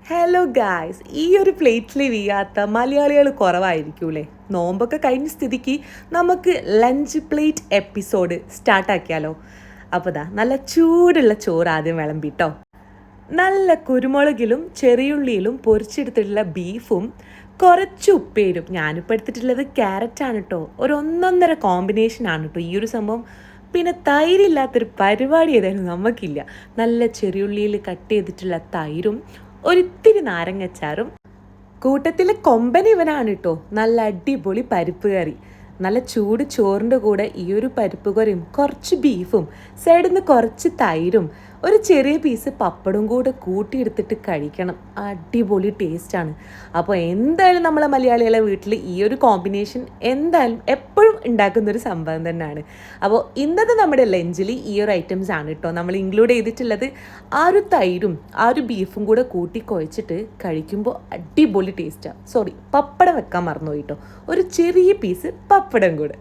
Hello guys, ഈ ഒരു പ്ലേറ്റിൽ വീഴാത്ത മലയാളികൾ കുറവായിരിക്കൂലേ? നോമ്പൊക്കെ കഴിഞ്ഞ സ്ഥിതിക്ക് നമുക്ക് ലഞ്ച് പ്ലേറ്റ് എപ്പിസോഡ് സ്റ്റാർട്ടാക്കിയാലോ? അപ്പോൾ നല്ല ചൂടുള്ള ചോറ് ആദ്യം വിളമ്പിട്ടോ. നല്ല കുരുമുളകിലും ചെറിയുള്ളിയിലും പൊരിച്ചെടുത്തിട്ടുള്ള ബീഫും കുറച്ച് ഉപ്പേരും. ഞാനിപ്പോൾ എടുത്തിട്ടുള്ളത് ക്യാരറ്റാണ് കേട്ടോ. ഒരു ഒന്നൊന്നര കോമ്പിനേഷനാണ് കേട്ടോ ഈ ഒരു സംഭവം. പിന്നെ തൈരില്ലാത്തൊരു പരിപാടി ഏതായാലും നമുക്കില്ല. നല്ല ചെറിയുള്ളിയിൽ കട്ട് ചെയ്തിട്ടുള്ള തൈരും ഒരിത്തിരി നാരങ്ങച്ചാറും, കൂട്ടത്തിൽ കൊമ്പൻ ഇവനാണ് കേട്ടോ, നല്ല അടിപൊളി പരിപ്പ് കറി. നല്ല ചൂട് ചോറിൻ്റെ കൂടെ ഈ ഒരു പരിപ്പ് കറിയും കുറച്ച് ബീഫും സൈഡിൽ നിന്ന് കുറച്ച് തൈരും ഒരു ചെറിയ പീസ് പപ്പടും കൂടെ കൂട്ടിയെടുത്തിട്ട് കഴിക്കണം. അടിപൊളി ടേസ്റ്റാണ്. അപ്പോൾ എന്തായാലും നമ്മളെ മലയാളികളെ വീട്ടിൽ ഈ ഒരു കോമ്പിനേഷൻ എന്തായാലും എപ്പോഴും ഉണ്ടാക്കുന്നൊരു സംഭവം തന്നെയാണ്. അപ്പോൾ ഇന്നത്തെ നമ്മുടെ ലഞ്ചിൽ ഈ ഒരു ഐറ്റംസ് ആണ് കേട്ടോ നമ്മൾ ഇൻക്ലൂഡ് ചെയ്തിട്ടുള്ളത്. ആ ഒരു തൈരും ആ ഒരു ബീഫും കൂടെ കൂട്ടി കുഴച്ചിട്ട് കഴിക്കുമ്പോൾ അടിപൊളി ടേസ്റ്റാണ്. സോറി, പപ്പടം വെക്കാൻ മറന്നുപോയി കേട്ടോ. ഒരു ചെറിയ പീസ് പപ്പടം കൂടെ.